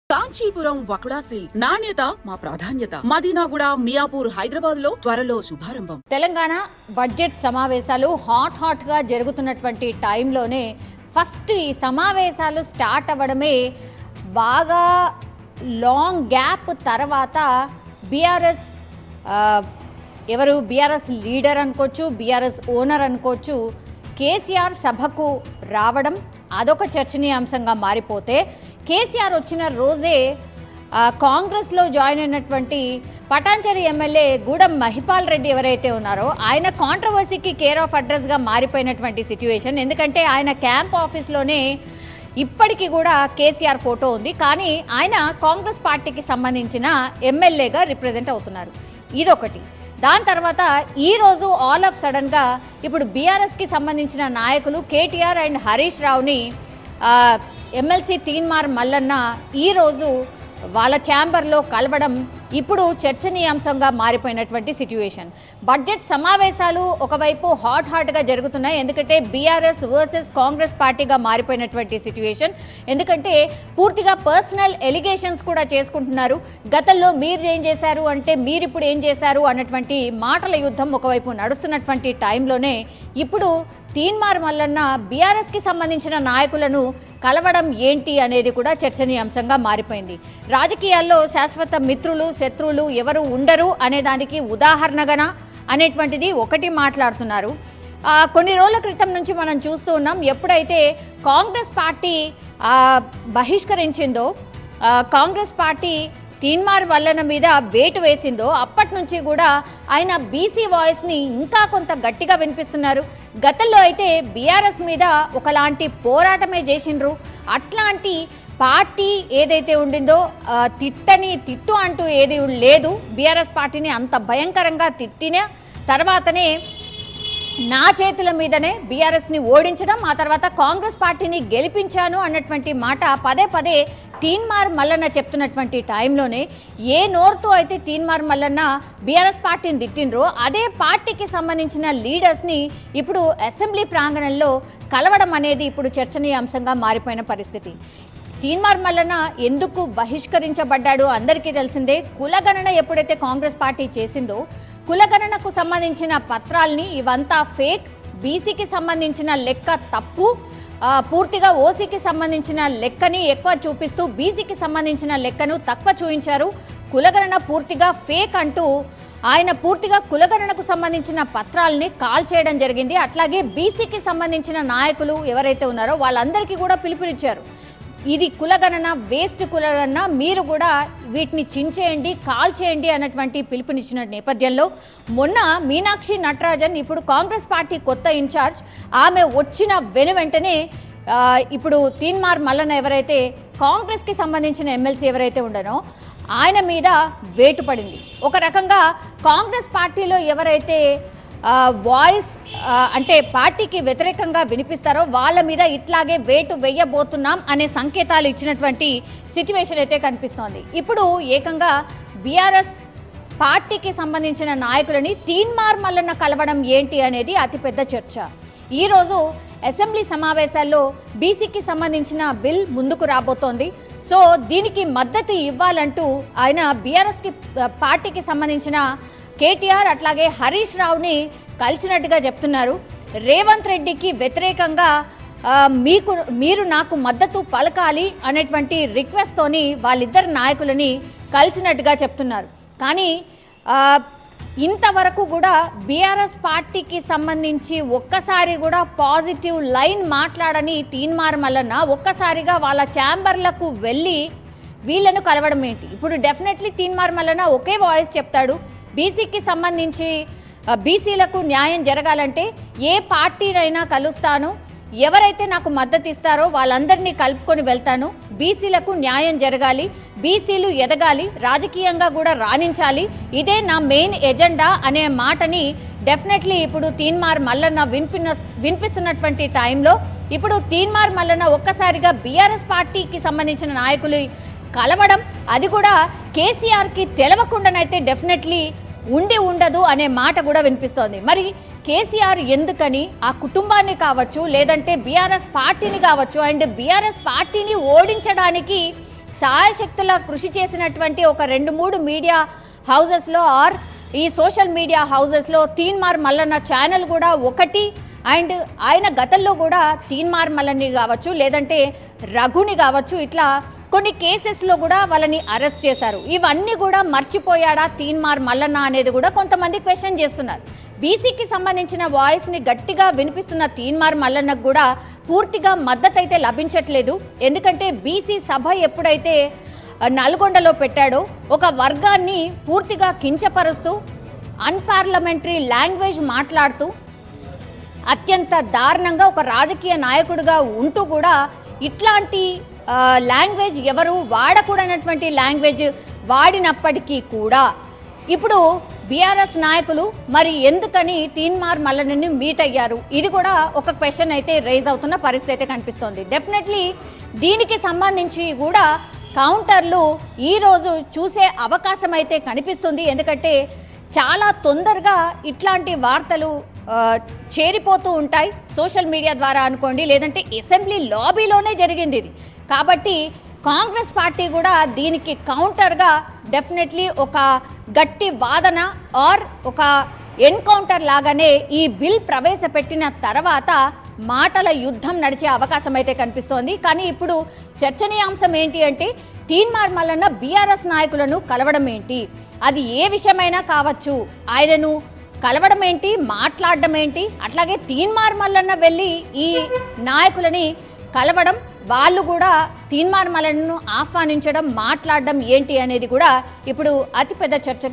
Kanchipuram వకుడా silks నాణ్యత మా ప్రాధాన్యత. మదీనాగూడ, మియాపూర్, హైదరాబాద్ లో త్వరలో శుభారంభం. తెలంగాణ బడ్జెట్ సమావేశాలు హాట్ గా జరుగుతున్నటువంటి టైంలోనే ఫస్ట్ ఈ సమావేశాలు స్టార్ట్ అవ్వడమే బాగా లాంగ్ గ్యాప్ తర్వాత బీఆర్ఎస్ బీఆర్ఎస్ లీడర్ అనుకోవచ్చు, బీఆర్ఎస్ ఓనర్ అనుకోవచ్చు, కేసీఆర్ సభకు రావడం అదొక చర్చనీయాంశంగా మారిపోతే, కేసీఆర్ వచ్చిన రోజే కాంగ్రెస్లో జాయిన్ అయినటువంటి పటాన్చెరు ఎమ్మెల్యే గూడెం మహిపాల్ రెడ్డి ఎవరైతే ఉన్నారో ఆయన కాంట్రవర్సీకి కేర్ ఆఫ్ అడ్రస్గా మారిపోయినటువంటి సిచ్యువేషన్. ఎందుకంటే ఆయన క్యాంప్ ఆఫీస్లోనే ఇప్పటికీ కూడా కేసీఆర్ ఫోటో ఉంది, కానీ ఆయన కాంగ్రెస్ పార్టీకి సంబంధించిన ఎమ్మెల్యేగా రిప్రజెంట్ అవుతున్నారు. ఇదొకటి. దాని తర్వాత ఈరోజు ఆల్ ఆఫ్ సడన్గా ఇప్పుడు బీఆర్ఎస్కి సంబంధించిన నాయకులు కేటీఆర్ అండ్ హరీష్ రావుని ఎమ్మెల్సీ తీన్మార్ మల్లన్న ఈరోజు వాళ్ళ ఛాంబర్లో కలవడం ఇప్పుడు చర్చనీయాంశంగా మారిపోయినటువంటి సిచ్యువేషన్. బడ్జెట్ సమావేశాలు ఒకవైపు హాట్గా జరుగుతున్నాయి, ఎందుకంటే బీఆర్ఎస్ వర్సెస్ కాంగ్రెస్ పార్టీగా మారిపోయినటువంటి సిచ్యువేషన్. ఎందుకంటే పూర్తిగా పర్సనల్ ఎలిగేషన్స్ కూడా చేసుకుంటున్నారు. గతంలో మీరు ఏం చేశారు అంటే మీరు ఇప్పుడు ఏం చేశారు అన్నటువంటి మాటల యుద్ధం ఒకవైపు నడుస్తున్నటువంటి టైంలోనే ఇప్పుడు తీన్మార్ మల్లన్న బీఆర్ఎస్కి సంబంధించిన నాయకులను కలవడం ఏంటి అనేది కూడా చర్చనీయాంశంగా మారిపోయింది. రాజకీయాల్లో శాశ్వత మిత్రులు శత్రువులు ఎవరు ఉండరు అనే దానికి ఉదాహరణగా అనేటువంటిది ఒకటి మాట్లాడుతున్నారు. కొన్ని రోజుల క్రితం నుంచి మనం చూస్తూ ఉన్నాం, ఎప్పుడైతే కాంగ్రెస్ పార్టీ బహిష్కరించిందో, కాంగ్రెస్ పార్టీ తీన్మార్ మల్లన్న మీద వేటు వేసిందో అప్పటి నుంచి కూడా ఆయన బీసీ వాయిస్ని ఇంకా కొంత గట్టిగా వినిపిస్తున్నారు. గతంలో అయితే బీఆర్ఎస్ మీద ఒకలాంటి పోరాటమే చేసిండ్రు. అట్లాంటి పార్టీ ఏదైతే ఉండిందో తిట్టు అంటూ ఏది లేదు. బీఆర్ఎస్ పార్టీని అంత భయంకరంగా తిట్టిన తర్వాతనే నా చేతుల మీదనే బీఆర్ఎస్ని ఓడించడం, ఆ తర్వాత కాంగ్రెస్ పార్టీని గెలిపించాను అన్నటువంటి మాట పదే తీన్మార్ మల్లన్న చెప్తున్నటువంటి టైంలోనే ఏ నోరుతో అయితే తీన్మార్ మల్లన్న బీఆర్ఎస్ పార్టీని తిట్టిండ్రో అదే పార్టీకి సంబంధించిన లీడర్స్ని ఇప్పుడు అసెంబ్లీ ప్రాంగణంలో కలవడం అనేది ఇప్పుడు చర్చనీయాంశంగా మారిపోయిన పరిస్థితి. తీన్మార్ మల్లన్న ఎందుకు బహిష్కరించబడ్డాడు అందరికీ తెలిసిందే. కులగణన ఎప్పుడైతే కాంగ్రెస్ పార్టీ చేసిందో కులగణనకు సంబంధించిన పత్రాల్ని ఇవంతా ఫేక్, బీసీకి సంబంధించిన లెక్క తప్పు, పూర్తిగా ఓసీకి సంబంధించిన లెక్కని ఎక్కువ చూపిస్తూ బీసీకి సంబంధించిన లెక్కను తక్కువ చూపించారు. కులగణన పూర్తిగా ఫేక్ అంటూ ఆయన పూర్తిగా కులగణనకు సంబంధించిన పత్రాలని కాల్ చేయడం జరిగింది. అట్లాగే బీసీకి సంబంధించిన నాయకులు ఎవరైతే ఉన్నారో వాళ్ళందరికీ కూడా పిలుపునిచ్చారు, ఇది కులగణన వేస్ట్ కులగణన, మీరు కూడా వీటిని చించేయండి, కాల్ చేయండి అన్నటువంటి పిలుపునిచ్చిన నేపథ్యంలో మొన్న మీనాక్షి నటరాజన్ ఇప్పుడు కాంగ్రెస్ పార్టీ కొత్త ఇన్ఛార్జ్, ఆమె వచ్చిన వెంటనే ఇప్పుడు తీన్మార్ మల్లన్న ఎవరైతే కాంగ్రెస్కి సంబంధించిన ఎమ్మెల్సీ ఎవరైతే ఉండనో ఆయన మీద వేటు పడింది. ఒక రకంగా కాంగ్రెస్ పార్టీలో ఎవరైతే వాయిస్ అంటే పార్టీకి వ్యతిరేకంగా వినిపిస్తారో వాళ్ళ మీద ఇట్లాగే వేటు వేయబోతున్నాం అనే సంకేతాలు ఇచ్చినటువంటి సిచ్యువేషన్ అయితే కనిపిస్తోంది. ఇప్పుడు ఏకంగా బీఆర్ఎస్ పార్టీకి సంబంధించిన నాయకులని తీన్మార్ మల్లన్న కలవడం ఏంటి అనేది అతిపెద్ద చర్చ. ఈరోజు అసెంబ్లీ సమావేశాల్లో బీసీకి సంబంధించిన బిల్ ముందుకు రాబోతోంది. సో దీనికి మద్దతు ఇవ్వాలంటూ ఆయన బీఆర్ఎస్కి పార్టీకి సంబంధించిన కేటీఆర్ అట్లాగే హరీష్ రావుని కలిసినట్టుగా చెప్తున్నారు. రేవంత్ రెడ్డికి వ్యతిరేకంగా మీరు నాకు మద్దతు పలకాలి అనేటువంటి రిక్వెస్ట్తోని వాళ్ళిద్దరు నాయకులని కలిసినట్టుగా చెప్తున్నారు. కానీ ఇంతవరకు కూడా బీఆర్ఎస్ పార్టీకి సంబంధించి ఒక్కసారి కూడా పాజిటివ్ లైన్ మాట్లాడని తీన్మార్ మల్లన్న ఒక్కసారిగా వాళ్ళ ఛాంబర్లకు వెళ్ళి వీళ్ళను కలవడం ఏంటి? ఇప్పుడు definitely Teenmar Mallanna okay voice చెప్తాడు, బీసీకి సంబంధించి బీసీలకు న్యాయం జరగాలంటే ఏ పార్టీనైనా కలుస్తాను, ఎవరైతే నాకు మద్దతు ఇస్తారో వాళ్ళందరినీ కలుపుకొని వెళ్తాను, బీసీలకు న్యాయం జరగాలి, బీసీలు ఎదగాలి, రాజకీయంగా కూడా రాణించాలి, ఇదే నా మెయిన్ ఎజెండా అనే మాటని డెఫినెట్లీ ఇప్పుడు తీన్మార్ మల్లన్న వినిపిస్తున్నటువంటి టైంలో ఇప్పుడు తీన్మార్ మల్లన్న ఒక్కసారిగా బీఆర్ఎస్ పార్టీకి సంబంధించిన నాయకులు కలవడం, అది కూడా కేసీఆర్కి తెలవకుండానైతే డెఫినెట్లీ ఉండదు అనే మాట కూడా వినిపిస్తోంది. మరి కేసీఆర్ ఎందుకని ఆ కుటుంబాన్ని కావచ్చు, లేదంటే బీఆర్ఎస్ పార్టీని కావచ్చు, అండ్ బీఆర్ఎస్ పార్టీని ఓడించడానికి సాయశక్తుల కృషి చేసినటువంటి ఒక 2-3 మీడియా హౌజెస్లో ఆర్ ఈ సోషల్ మీడియా హౌజెస్లో తీన్మార్ మల్లన్న ఛానల్ కూడా ఒకటి. అండ్ ఆయన గతంలో కూడా తీన్మార్ మల్లన్ని కావచ్చు, లేదంటే రఘుని కావచ్చు, ఇట్లా కొన్ని కేసెస్లో కూడా వాళ్ళని అరెస్ట్ చేశారు. ఇవన్నీ కూడా మర్చిపోయాడా తీన్మార్ మల్లన్న అనేది కూడా కొంతమంది క్వశ్చన్ చేస్తున్నారు. బీసీకి సంబంధించిన వాయిస్ని గట్టిగా వినిపిస్తున్న తీన్మార్ మల్లన్నకు కూడా పూర్తిగా మద్దతు అయితే లభించట్లేదు. ఎందుకంటే బీసీ సభ ఎప్పుడైతే నల్గొండలో పెట్టాడో ఒక వర్గాన్ని పూర్తిగా కించపరుస్తూ అన్పార్లమెంటరీ లాంగ్వేజ్ మాట్లాడుతూ అత్యంత దారుణంగా ఒక రాజకీయ నాయకుడిగా ఉంటూ కూడా ఇట్లాంటి లాంగ్వేజ్ ఎవరు వాడకూడనటువంటి లాంగ్వేజ్ వాడినప్పటికీ కూడా ఇప్పుడు బీఆర్ఎస్ నాయకులు మరి ఎందుకని తీన్మార్ మల్లన్నని మీట్ అయ్యారు, ఇది కూడా ఒక క్వశ్చన్ అయితే రైజ్ అవుతున్న పరిస్థితి అయితే కనిపిస్తోంది. డెఫినెట్లీ దీనికి సంబంధించి కూడా కౌంటర్లు ఈరోజు చూసే అవకాశం అయితే కనిపిస్తుంది. ఎందుకంటే చాలా తొందరగా ఇట్లాంటి వార్తలు చేరిపోతూ ఉంటాయి సోషల్ మీడియా ద్వారా అనుకోండి, లేదంటే అసెంబ్లీ లాబీలోనే జరిగింది ఇది. కాబట్టి కాంగ్రెస్ పార్టీ కూడా దీనికి కౌంటర్గా డెఫినెట్లీ ఒక గట్టి వాదన ఆర్ ఒక ఎన్కౌంటర్ లాగానే ఈ బిల్ ప్రవేశపెట్టిన తర్వాత మాటల యుద్ధం నడిచే అవకాశం అయితే కనిపిస్తోంది. కానీ ఇప్పుడు చర్చనీయాంశం ఏంటి అంటే తీన్మార్ మల్లన్న బీఆర్ఎస్ నాయకులను కలవడం ఏంటి, అది ఏ విషయమైనా కావచ్చు, ఆయనను కలవడం ఏంటి, మాట్లాడడం ఏంటి, అట్లాగే తీన్మార్ మల్లన్న వెళ్ళి ఈ నాయకులని కలవడం, వాళ్ళు కూడా తీన్మార్ మల్లన్నను ఆహ్వానించడం, మాట్లాడడం ఏంటి అనేది కూడా ఇప్పుడు అతిపెద్ద చర్చగా